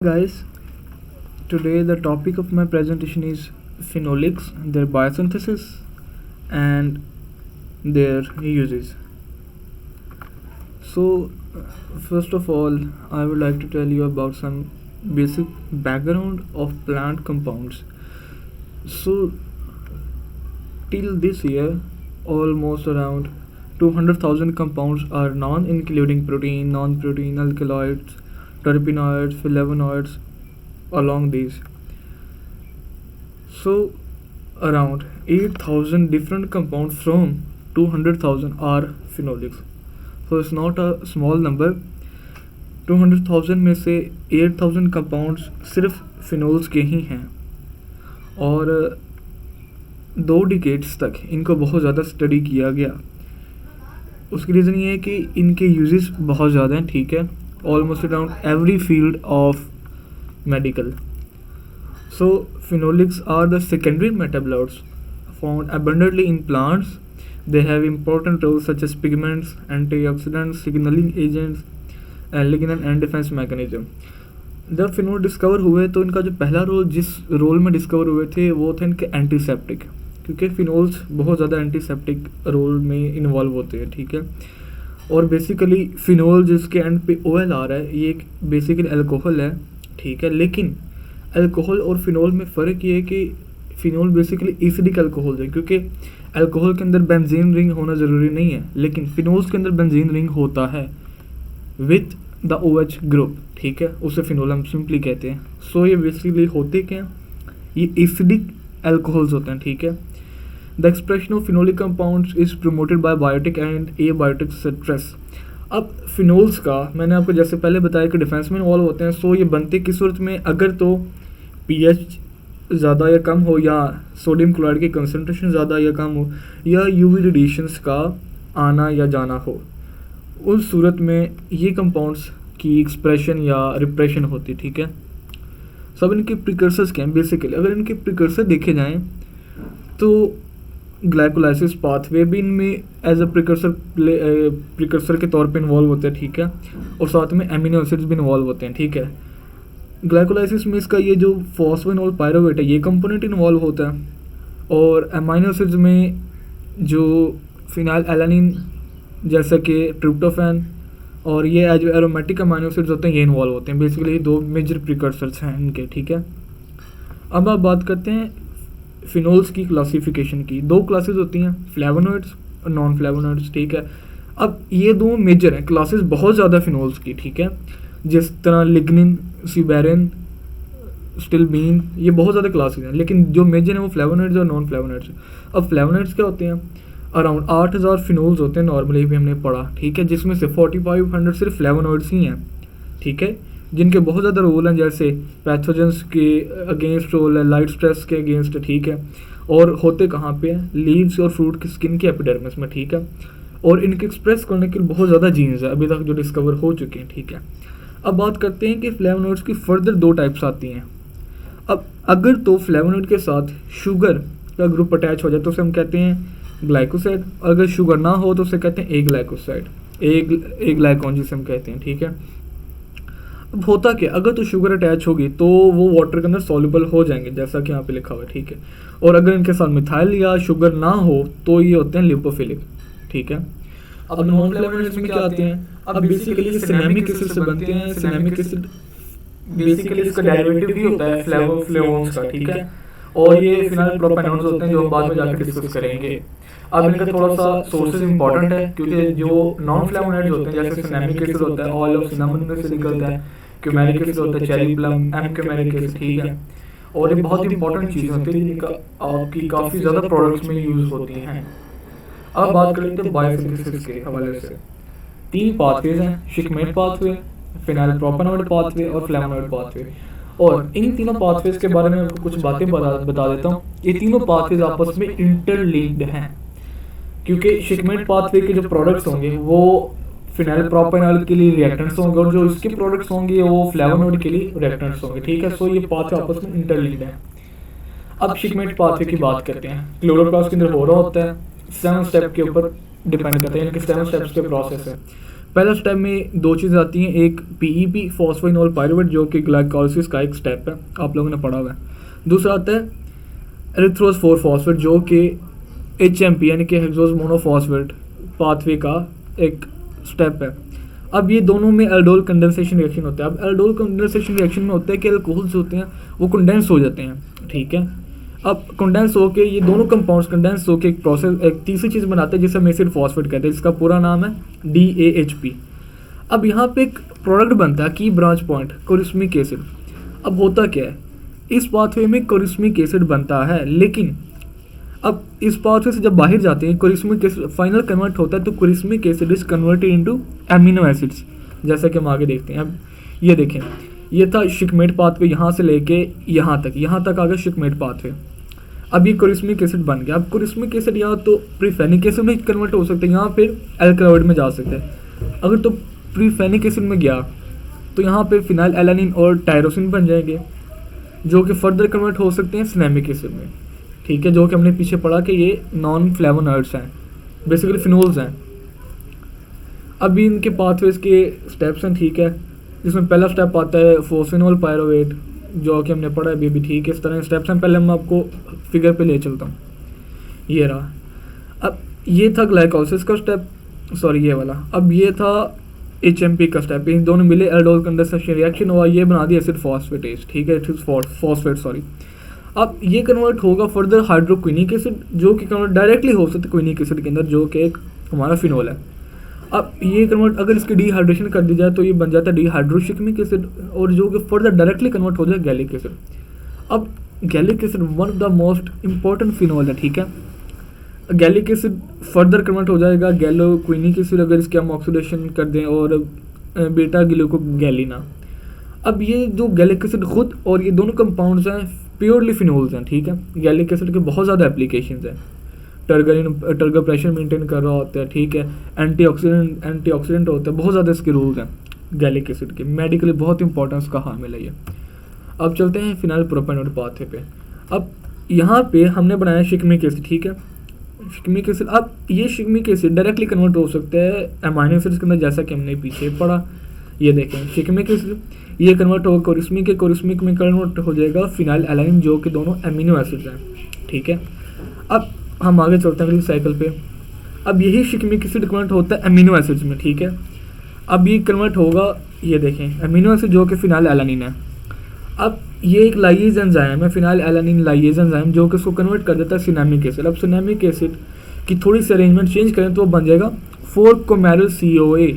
Guys, today the topic of my presentation is phenolics, their biosynthesis, and their uses. So, first of all, I would like to tell you about some basic background of plant compounds. So, till this year, almost around 200,000 compounds are known, including protein, non-protein, alkaloids, terpenoids, flavonoids, along these. So, around 8,000 different compounds from 200,000 are phenolics. So, it's not a small number. 200,000 में से 8,000 compounds सिर्फ phenols के ही हैं और 2 decades तक इनको बहुत ज़्यादा स्टडी किया गया। उसकी रीज़न ये है कि इनके यूजेस बहुत ज़्यादा हैं, ठीक है, almost around every field of medical. So phenolics are the secondary metabolites found abundantly in plants. They have important roles such as pigments, antioxidants, signaling agents, ligand and defense mechanism. जब phenol discover हुए तो इनका जो पहला role जिस role में discover हुए थे वो थे इनके एंटीसेप्टिक, क्योंकि फिनोल्स बहुत ज़्यादा एंटीसेप्टिक रोल में इन्वॉल्व होते हैं, ठीक है. और बेसिकली फिनोल जिसके एंड पे OL आ रहा है ये एक बेसिकली अल्कोहल है, ठीक है. लेकिन अल्कोहल और फिनोल में फ़र्क ये है कि फिनोल बेसिकली एसिडिक अल्कोहल है, क्योंकि अल्कोहल के अंदर बेंजीन रिंग होना ज़रूरी नहीं है, लेकिन फिनोल्स के अंदर बेंजीन रिंग होता है विथ द OH ग्रुप, ठीक है. उसे फिनोल हम सिंपली कहते हैं. सो ये बेसिकली होते क्या, ये एसिडिक अल्कोहल्स होते हैं, ठीक है. The expression of phenolic compounds is promoted by biotic and abiotic stress. अब फिनोल्स का मैंने आपको जैसे पहले बताया कि डिफेंस में इन्वॉल्व होते हैं. सो ये बनते किस सूरत में, अगर तो pH ज़्यादा या कम हो, या सोडियम क्लोराइड की कंसनट्रेशन ज़्यादा या कम हो, या UV रेडिएशंस का आना या जाना हो, उस सूरत में ये कंपाउंड्स की एक्सप्रेशन या रिप्रेशन होती, ठीक है. सब इनके प्रिकर्सर्स क्या हैं बेसिकली. अगर इनके प्रिकर्सर देखे जाएँ तो ग्लाइकोलाइसिस पाथवे भी इनमें एज अ प्रिकर्सर के तौर पे इन्वॉल्व होते हैं, ठीक है. और साथ में एमिनो एसिड्स भी इन्वॉल्व होते हैं, ठीक है. ग्लाइकोलाइसिस में इसका ये जो फॉस्फेनॉल पायरुवेट है ये कंपोनेंट इन्वॉल्व होता है, और अमीनो एसिड्स में जो फिनाइल एलानिन जैसा कि ट्रिप्टोफैन और ये एरोमेटिक अमीनो एसिड्स होते हैं ये इन्वॉल्व होते हैं. बेसिकली 2 मेजर प्रिकर्सर्स हैं इनके, ठीक है. अब आप बात करते हैं फिनोल्स की क्लासिफिकेशन की. 2 क्लासेस होती हैं, फ्लेवोनॉइड्स और नॉन फ्लेवोनॉइड्स, ठीक है. अब ये 2 मेजर हैं क्लासेस बहुत ज़्यादा फिनोल्स की, ठीक है. जिस तरह लिग्निन, सिबेरिन, स्टिल्बीन, ये बहुत ज़्यादा क्लासेस हैं, लेकिन जो मेजर हैं वो फ्लेवोनॉइड्स और नॉन फ्लेवोनॉइड्स. अब फ्लेवोनॉइड्स क्या होते हैं, अराउंड 8,000 फिनोल्स होते हैं नॉर्मली भी हमने पढ़ा, ठीक है, जिसमें से 4500 सिर्फ फ्लेवोनॉइड्स ही हैं, ठीक है, जिनके बहुत ज़्यादा रोल हैं, जैसे पैथोजेंस के अगेंस्ट रोल है, लाइट स्ट्रेस के अगेंस्ट, ठीक है. और होते कहाँ पे हैं, लीव्स और फ्रूट की स्किन के एपिडर्मिस में, ठीक है. और इनके एक्सप्रेस करने के लिए बहुत ज़्यादा जीन्स है अभी तक जो डिस्कवर हो चुके हैं, ठीक है. अब बात करते हैं कि फ्लेवोनॉइड्स की फर्दर 2 टाइप्स आती हैं. अब अगर तो फ्लेवोनॉइड के साथ शुगर का ग्रुप अटैच हो जाए तो उसे हम कहते हैं ग्लाइकोसाइड, और अगर शुगर ना हो तो उसे कहते हैं ए ग्लाइकोसाइड, ए ग्लाइकॉन जिसे हम कहते हैं, ठीक है. अब होता क्या, अगर तो शुगर अटैच होगी तो वो वाटर के अंदर सॉल्युबल हो जाएंगे जैसा कि यहाँ पे लिखा हुआ है, ठीक है. और अगर इनके साथ मिथाइल या शुगर ना हो तो ये होते हैं लिपोफिलिक, ठीक है. अब नॉन फ्लेवोनॉइड्स में क्या आते हैं, अब बेसिकली सिनेमिक एसिड से बनते हैं. सिनेमिक एसिड बेसिकली इसका डेरिवेटिव भी होता है फ्लेवोन्स का, ठीक है. और ये फिनाइल प्रोपेनॉन्स होते हैं जो हम बाद में जाकर डिस्कस करेंगे. अब इनका थोड़ा सा सोर्सेज इंपॉर्टेंट है, क्योंकि जो नॉन फ्लेवोनॉइड्स होते हैं जैसे सिनेमिक एसिड होता है ऑयल ऑफ सिनामन में से निकलता है, क्यूमेरिक एसिड होता है चेरी प्लम, क्यूमेरिक एसिड, ठीक है. और ये बहुत ही इंपॉर्टेंट चीज़ होती है जिनका आपकी काफ़ी ज़्यादा प्रोडक्ट्स में यूज़ होती हैं. अब बात कर लेते हैं बायोसिंथेसिस के हवाले से. 3 पाथवेज हैं, शिकमेट पाथवे, फिनाइल प्रोपेनॉइड पाथवे और फ्लेवोनॉइड पाथवे. और इन तीनों पाथवेज के बारे में आपको कुछ बातें बता देता हूँ. ये तीनों पाथवेज आपस में इंटरलिंक्ड हैं, क्योंकि शिकमेट पाथवे के जो प्रोडक्ट्स होंगे वो फिनाइल प्रोपेनॉइड के लिए रिएक्टेंट्स होंगे, और जो इसके प्रोडक्ट्स होंगे वो फ्लेवोनॉइड के लिए रिएक्टेंट्स होंगे, ठीक है. सो ये पाथवे आपस में इंटरलिंक्ड हैं. अब शिकमेट पाथवे की बात करते हैं. क्लोरोप्लास्ट के अंदर हो रहा होता है, 7 स्टेप के ऊपर डिपेंड करते हैं, इनके 7 स्टेप्स के प्रोसेस है. पहला स्टेप में दो चीज़ें आती हैं, एक पीईपी फॉस्फोइनोल पायरुवेट जो कि ग्लाइकोलिसिस का एक स्टेप है, आप लोगों ने पढ़ा हुआ है। दूसरा आता है एरिथ्रोज 4 फॉस्फेट जो कि HMP यानी कि हेक्सोज मोनोफॉस्फेट पाथवे का एक स्टेप है। अब ये दोनों में एल्डोल कंडेंसेशन रिएक्शन होता है। अब एल्डोल कंडेंसेशन रिएक्शन में होता है कि अल्कोहल्स होते हैं वो कंडेंस हो जाते हैं, ठीक है। अब कंडेंस होके ये दोनों कंपाउंड्स कंडेंस होके एक प्रोसेस एक तीसरी चीज़ बनाते हैं जिसे हम एसिड फॉस्फेट कहते हैं, जिसका पूरा नाम है DAHP। अब यहाँ पे एक प्रोडक्ट बनता है की ब्रांच पॉइंट कोरिस्मिक एसिड। अब होता क्या है, इस पाथवे में कोरिस्मिक एसिड बनता है, लेकिन अब इस पाथवे से जब बाहर जाते हैं कोरिस्मिक एसिड फाइनल कन्वर्ट होता है तो chorismic acid is converted into amino acids, जैसा कि हम आगे देखते हैं। अब ये देखें, ये था शिकमेट पाथवे, यहाँ से लेके यहाँ तक आ गया शिकमेट पाथवे। अब ये कोरिस्मिक एसिड बन गया। अब कोरिस्मिक एसिड या तो प्रीफेनिक एसिड में कन्वर्ट हो सकते हैं, यहाँ फिर एल्कलॉइड में जा सकते हैं। अगर तो प्रीफेनिक एसिड में गया तो यहाँ पे फिनाइल एलानिन और टायरोसिन बन जाएंगे जो कि फर्दर कन्वर्ट हो सकते हैं सिनेमिक एसिड में, ठीक है, जो कि हमने पीछे पढ़ा कि ये नॉन फ्लेवोनॉइड्स हैं, बेसिकली फिनोल्स हैं। अभी इनके पाथवेज के स्टेप्स हैं, ठीक है, जिसमें पहला स्टेप आता है फोस्फेनोल पायरोवेट जो कि हमने पढ़ा है अभी, ठीक है। इस तरह स्टेप्स हैं, पहले मैं आपको फिगर पे ले चलता हूँ। ये रहा, अब ये था ग्लाइकोलिसिस का स्टेप, सॉरी ये वाला। अब ये था HMP का स्टेप, इन दोनों मिले एल्डोल कंडेंसेशन रिएक्शन हुआ, ये बना दिया एसिड फॉस्फेटेज, ठीक है, फॉस्फेट सॉरी। अब ये कन्वर्ट होगा फर्दर हाइड्रोक्विनिक एसिड जो कि कन्वर्ट डायरेक्टली हो सकता है क्विनिक एसिड के अंदर जो कि एक हमारा फिनोल है। अब ये कन्वर्ट अगर इसकी डिहाइड्रेशन कर दी जाए तो ये बन जाता है डिहाइड्रोशिकमिक एसिड, और जो कि फर्दर डायरेक्टली कन्वर्ट हो जाए गैलिक एसिड। अब gallic acid one of the most important phenol है, ठीक है। गैलिक एसिड फर्दर कन्वर्ट हो जाएगा गैलोक्विनिक एसिड अगर इसके हम ऑक्सीडेशन कर दें, और बीटा ग्लूकोगैलिना। अब ये जो गैलिक एसिड खुद और ये दोनों कंपाउंड्स हैं प्योरली फिनोल्स हैं, ठीक है। गैलिक एसिड के बहुत ज़्यादा एप्लीकेशंस हैं, टर्गर प्रेशर मेंटेन कर रहा होता है, ठीक है, एंटीऑक्सीडेंट होता है, बहुत ज़्यादा इसके रोल्स हैं गैलिक एसिड के, मेडिकली बहुत इंपॉर्टेंस का हामिल है ये। अब चलते हैं फिनाइल प्रोपेनॉइड पाथवे पे। अब यहाँ पे हमने बनाया शिकमिक एसिड, ठीक है, शिकमिक एसिड। अब ये शिकमिक एसिड डायरेक्टली कन्वर्ट हो सकता है अमाइनो एसिड्स के अंदर, जैसा कि हमने पीछे पढ़ा। ये देखें शिकमिक एसिड ये कन्वर्ट होगा कोरिस्मिक में कन्वर्ट हो जाएगा फिनाइल एलानिन जो कि दोनों एमिनो एसिड्स हैं, ठीक है। अब हम आगे चलते हैं अगली साइकिल पे। अब यही शिकमिक एसिड कन्वर्ट होता है एमिनो एसिड्स में, ठीक है। अब ये कन्वर्ट होगा, ये देखें एमिनो एसिड जो कि फिनाइल एलानिन है। अब ये एक लाइएज एंजाइम है, फिनाइल एलानिन लाइएज एंजाइम, जो कि उसको कन्वर्ट कर देता है सिनेमिक एसिड। अब सिनेमिक एसिड की थोड़ी सी अरेंजमेंट चेंज करें तो वो बन जाएगा 4-कोमेरिल CoA,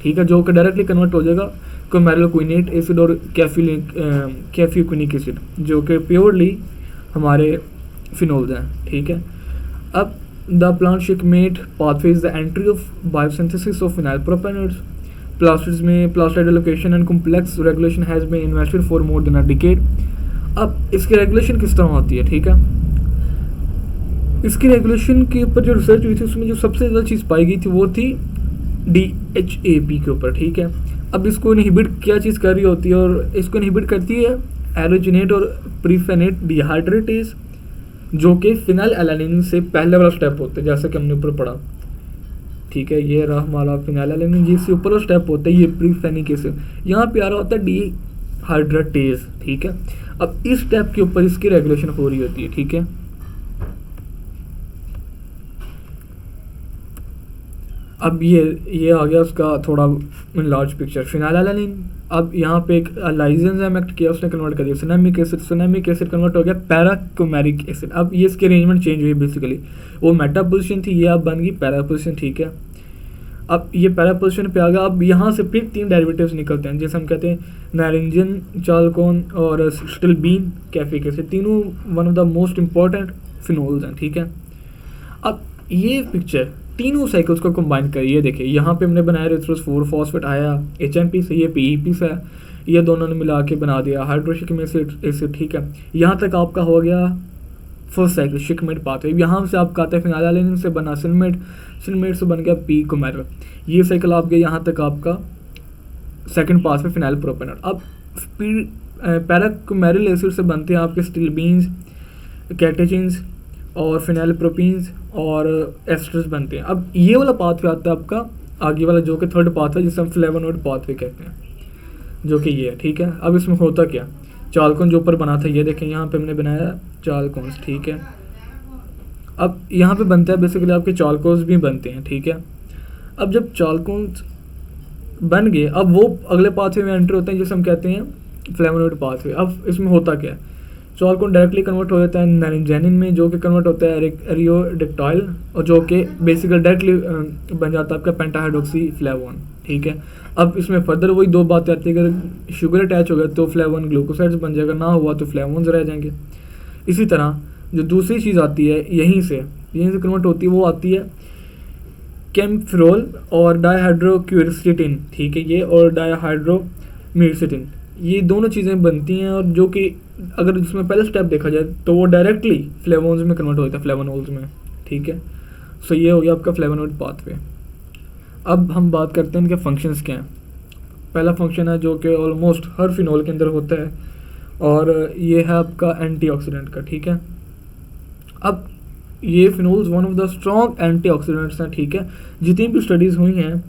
ठीक है, जो कि डायरेक्टली कन्वर्ट हो जाएगा कोमेरिल क्विनेट एसिड और कैफिक्विनिक एसिड जो कि प्योरली हमारे फिनोल्स हैं, ठीक है। अब the plant shikimate pathway is the entry of biosynthesis of phenylpropanoids. Plastids में plastid allocation and complex regulation has been invested for more than a decade. अब इसकी रेगुलेशन किस तरह होती है, ठीक है। इसकी रेगुलेशन के ऊपर जो रिसर्च हुई थी उसमें जो सबसे ज़्यादा चीज़ पाई गई थी वो थी DHAP के ऊपर, ठीक है। अब इसको इनहिबिट क्या चीज़ कर रही होती है, और इसको इनहिबिट करती है एरोजिनेट और प्रीफेनेट डिहाइड्रेटेज जो कि फिनाइल एलानिन से पहले वाला स्टेप होता है, जैसा कि हमने ऊपर पढ़ा, ठीक है। ये रहा हमारा फिनाइल एलानिन, जिससे ऊपर वाला स्टेप होता है ये प्रीफेनिक एसिड, यहाँ पे आ रहा होता है डिहाइड्रेटेज, ठीक है। अब इस स्टेप के ऊपर इसकी रेगुलेशन हो रही होती है, ठीक है। अब ये आ गया उसका थोड़ा लार्ज पिक्चर फिनाइल एलानिन। अब यहाँ पे एक लाइजेंजाइम एक्ट किया, उसने कन्वर्ट कर दिया सिनेमिक एसिड कन्वर्ट हो गया पैराकोमेरिक एसिड। अब ये इसकी अरेंजमेंट चेंज हुई, बेसिकली वो मेटा पोजिशन थी, ये अब बन गई पैरा पोजिशन, ठीक है। अब ये पैरा पोजिशन पे आ गया। अब यहाँ से फिर 3 डेरिवेटिव्स निकलते हैं, जैसे हम कहते हैं नाइरेंजन, चालकोन और स्टिल्बीन कैफिक एसिड, तीनों one of the most important phenols हैं, ठीक है। अब ये पिक्चर तीनों साइकिल्स को कंबाइन करिए, देखिए यहाँ पे हमने बनाया एरिथ्रोज 4 फॉस्फेट आया HMP से, ये PEP से है, ये दोनों ने मिला के बना दिया हाइड्रोशिकमिक एसिड, ठीक है। यहाँ तक आपका हो गया फर्स्ट साइकिल शिकमेट पाथवे। यहाँ से आपका आता है फिनाइल एलानिन से बना सिनमेट से बन गया P-कोमेरिल, ये साइकिल आप गए यहाँ तक आपका सेकंड पाथवे फिनाइल प्रोपेनॉइड। अब पैराकोमेरिल एसिड से बनते हैं आपके स्टिल्बीन्स, कैटेचिन्स और फिनाइल प्रोपीन्स और एस्टर्स बनते हैं। अब ये वाला पाथवे आता है आपका आगे वाला जो कि थर्ड पाथ है जिसे हम फ्लेवोनोइड पाथवे कहते हैं, जो कि ये है, ठीक है। अब इसमें होता क्या, चालकोन जो ऊपर बना था ये देखें, यहाँ पे हमने बनाया चालकोन्स, ठीक है। अब यहाँ पे बनता है बेसिकली आपके चालकोन्स भी बनते हैं, ठीक है। अब जब चालकोन्स बन गए, अब वो अगले पाथवे में एंटर होते हैं जिसे हम कहते हैं फ्लेवोनोइड पाथवे। अब इसमें होता क्या है, चालकोन डायरेक्टली कन्वर्ट हो जाता है नाइट्रोजेनिन में, जो कि कन्वर्ट होता है एरियोडेक्टाइल, और जो कि बेसिकली डायरेक्टली बन जाता है आपका पेंटाहाइड्रोक्सी फ्लेवोन, ठीक है। अब इसमें फर्दर वही दो बातें आती है, अगर शुगर अटैच हो गया तो फ्लेवोन ग्लूकोसाइड्स बन जाएगा, ना हुआ तो फ्लेवोन्स रह जाएंगे। इसी तरह जो दूसरी चीज़ आती है यहीं से कन्वर्ट होती है, वो आती है कैम्फ्रोल और डायहाइड्रोक्यूरसिटिन, ठीक है, ये और डायहाइड्रोमिरसिटिन, ये दोनों चीज़ें बनती हैं, और जो कि अगर इसमें पहला स्टेप देखा जाए तो वो डायरेक्टली फ्लेवोन्स में कन्वर्ट होता है, फ्लेवोनोल्स में, ठीक है। सो ये हो गया आपका फ्लेवोनोइड पाथवे। अब हम बात करते हैं इनके फंक्शंस क्या हैं। पहला फंक्शन है जो कि ऑलमोस्ट हर फिनोल के अंदर होता है, और ये है आपका एंटीऑक्सीडेंट का, ठीक है। अब ये phenols one of the strong antioxidants हैं, ठीक है। जितनी भी स्टडीज़ हुई हैं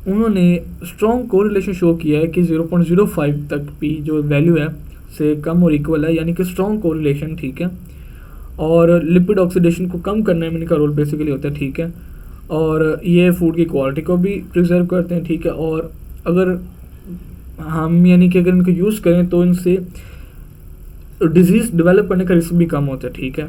उन्होंने स्ट्रॉन्ग कोरिलेशन शो किया है कि 0.05 तक भी जो वैल्यू है से कम और इक्वल है, यानी कि स्ट्रॉन्ग कोरिलेशन, ठीक है। और लिपिड ऑक्सीडेशन को कम करने में इनका रोल बेसिकली होता है, ठीक है। और ये फूड की क्वालिटी को भी प्रिजर्व करते हैं, ठीक है। और अगर हम यानी कि अगर इनको यूज़ करें तो इनसे डिजीज़ डेवलप करने का रिस्क भी कम होता है, ठीक है।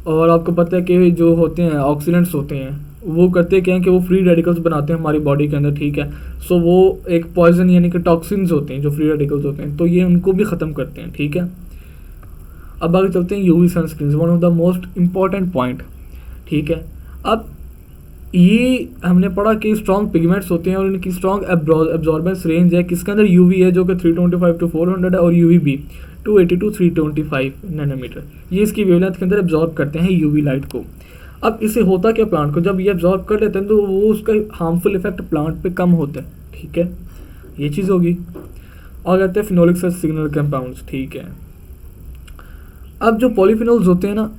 और आपको पता है कि जो होते हैं ऑक्सीडेंट्स होते हैं वो करते क्या हैं कि वो फ्री रेडिकल्स बनाते हैं हमारी बॉडी के अंदर, ठीक है। सो वो एक पॉइजन यानी कि टॉक्सिन्स होते हैं जो फ्री रेडिकल्स होते हैं, तो ये उनको भी ख़त्म करते हैं, ठीक है। अब आगे चलते हैं UV sunscreen, one of the most important point, ठीक है। अब ये हमने पढ़ा कि स्ट्रॉन्ग पिगमेंट्स होते हैं और इनकी स्ट्रॉन्ग एब्जॉर्बेंस रेंज है, किसके अंदर यूवी है जो कि 325 to 400 है, और यूवीबी 280 to 325 नैनोमीटर, ये इसकी वेवलेंथ के अंदर एब्जॉर्ब करते हैं यूवी लाइट को। अब इससे होता क्या प्लांट को, जब ये एब्जॉर्ब कर लेते हैं तो वो उसका हार्मफुल इफेक्ट प्लांट पे कम होता है, ठीक है। ये चीज़ होगी। और कहते हैं फिनोलिक सिग्नल कंपाउंड्स, ठीक है। अब जो पॉलीफिनोल्स होते हैं ना,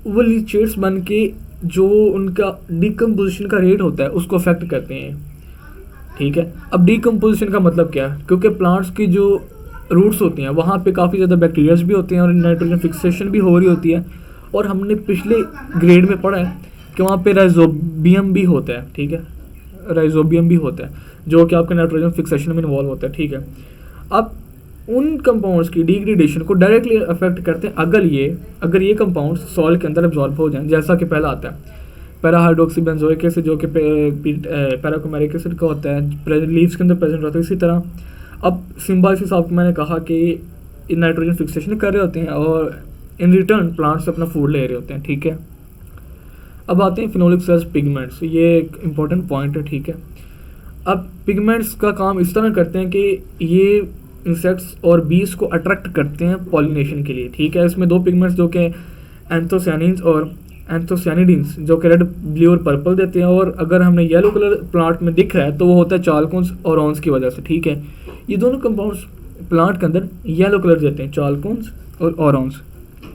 वो लीचेट्स बन के जो उनका डिकम्पोजिशन का रेट होता है उसको अफेक्ट करते हैं, ठीक है। अब डिकम्पोजिशन का मतलब क्या है, क्योंकि प्लांट्स की जो रूट्स होती हैं वहाँ पे काफ़ी ज़्यादा बैक्टीरियाज भी होते हैं और नाइट्रोजन फिक्सेशन भी हो रही होती है, और हमने पिछले ग्रेड में पढ़ा है कि वहाँ पे राइजोबियम भी होता है, ठीक है, राइजोबियम भी होता है जो कि आपके नाइट्रोजन फिक्सेशन में इन्वॉल्व होता है, ठीक है। अब उन कंपाउंड्स की डिग्रेडेशन को डायरेक्टली अफेक्ट करते हैं अगर ये कंपाउंड्स सॉइल के अंदर एब्जॉर्ब हो जाएं, जैसा कि पहला आता है पैराहाइड्रोक्सी बेंजोइक एसिड जो कि पैराकोमेरिक एसिड का होता है, लीव्स के अंदर प्रेजेंट होता है। इसी तरह अब सिम्बायोसिस आपको मैंने कहा कि नाइट्रोजन फिक्सेशन कर रहे होते हैं और इन रिटर्न प्लांट्स से अपना फूड ले रहे होते हैं, ठीक है। अब आते हैं फिनोलिक सेल्स पिगमेंट्स, ये एक इम्पॉर्टेंट पॉइंट है, ठीक है। अब पिगमेंट्स का काम इस तरह करते हैं कि ये इंसेक्ट्स और बीज को अट्रैक्ट करते हैं पॉलिनेशन के लिए, ठीक है। इसमें दो पिगमेंट्स जो कि एंथोसायनिन्स और एंथोसायनिडिन्स जो कि रेड, ब्लू और पर्पल देते हैं, और अगर हमने येलो कलर प्लांट में दिख रहा है तो वो होता है चालकोन्स और ऑन्स की वजह से, ठीक है। ये दोनों कंपाउंड्स प्लांट के अंदर येलो कलर देते हैं, चालकोन्स और ऑरॉन्स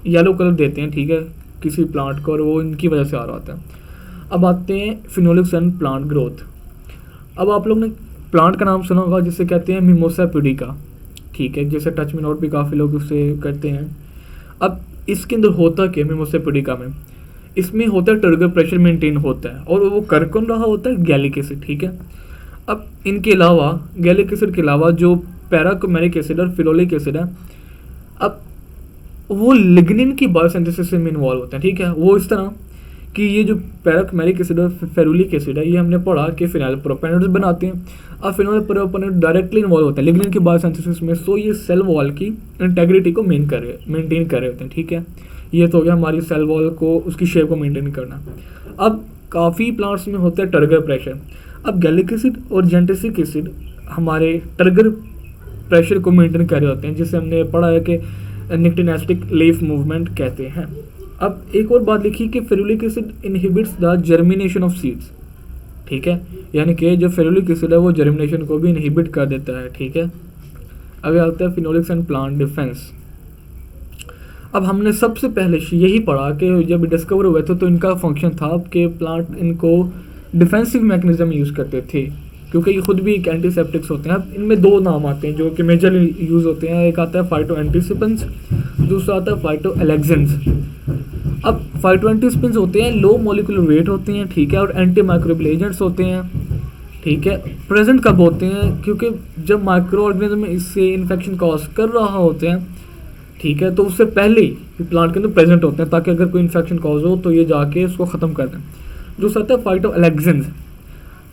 येलो कलर देते हैं, ठीक है, किसी प्लांट को, और वो इनकी वजह से आ रहा होता है। अब आते हैं फिनोलिक्स एंड प्लांट ग्रोथ। अब आप लोग ने प्लांट का नाम सुना होगा जिसे कहते हैं मिमोसा पुडिका, ठीक है, जैसे टच में नोट भी काफ़ी लोग उससे करते हैं। अब इसके अंदर होता क्या मिमोसा पुडिका में, इसमें होता है टर्गर प्रेशर मेंटेन होता है, और वो कर कौन रहा होता है, गैलिक एसिड, ठीक है। अब इनके अलावा गैलिक एसिड के अलावा जो पैराकोमेरिक एसिड और फिनोलिक एसिड है, अब वो लिग्निन की बायोसिंथेसिस में इन्वॉल्व होते हैं, ठीक है। वो इस तरह कि ये जो पैराकोमेरिक एसिड और फेरुलिक एसिड है, ये हमने पढ़ा कि फिनाइल प्रोपेनोइड्स बनाते हैं, और फिनाइल प्रोपेनोइड डायरेक्टली इन्वॉल्व होते हैं लिग्निन की बायोसिंथेसिस में। सो ये सेल वॉल की इंटेग्रिटी को मेंटेन कर रहे होते हैं, ठीक है। ये तो हो गया हमारी सेल वॉल को, उसकी शेप को मेंटेन करना। अब काफ़ी प्लांट्स में होता है टर्गर प्रेशर। अब गैलिक एसिड और जेंटेसिक एसिड हमारे टर्गर प्रेशर को मेंटेन कर रहे होते हैं, जिसे हमने पढ़ा है कि निक्टिनेस्टिक लीफ मूवमेंट कहते हैं। अब एक और बात लिखी कि ferulic acid inhibits the germination of seeds, ठीक है, यानी कि जो फेरुलिक एसिड है वो जर्मिनेशन को भी इनहिबिट कर देता है, ठीक है। आगे आता है फिनोलिक्स एंड प्लांट डिफेंस। अब हमने सबसे पहले यही पढ़ा कि जब डिस्कवर हुए थे तो इनका फंक्शन था कि प्लांट इनको डिफेंसिव मैकेनिज्म यूज़ करते थे, क्योंकि ये खुद भी एक एंटीसेप्टिक्स होते हैं। अब इनमें दो नाम आते हैं जो कि मेजर यूज़ होते हैं, एक आता है फाइटो एंटीसिपेंस, दूसरा आता है फाइटो एलेक्जेंस। अब फाइटो एंटीसिपेंस होते हैं लो मॉलिक्यूलर वेट होते हैं, ठीक है, और एंटी माइक्रोबियल एजेंट्स होते हैं, ठीक है। प्रेजेंट कब होते हैं, क्योंकि जब माइक्रो ऑर्गेनिज्म इससे इन्फेक्शन कॉज कर रहा होते हैं, ठीक है, तो उससे पहले ही प्लांट के अंदर प्रेजेंट होते हैं, ताकि अगर कोई इन्फेक्शन कॉज हो तो ये जाके उसको ख़त्म कर दें। दूसरा आता है phytoalexins.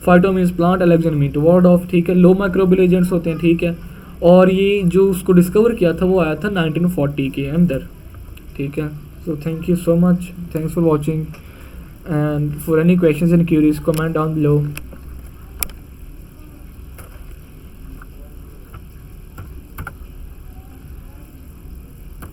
Phyto means plant, alexins mean to ward off, ठीक है, लो माइक्रोबियल एजेंट्स होते हैं, ठीक है। और ये जो उसको डिस्कवर किया था वो आया था 1940 के अंदर, ठीक है। So thank you so much. Thanks for watching. And for any questions and queries, comment down below.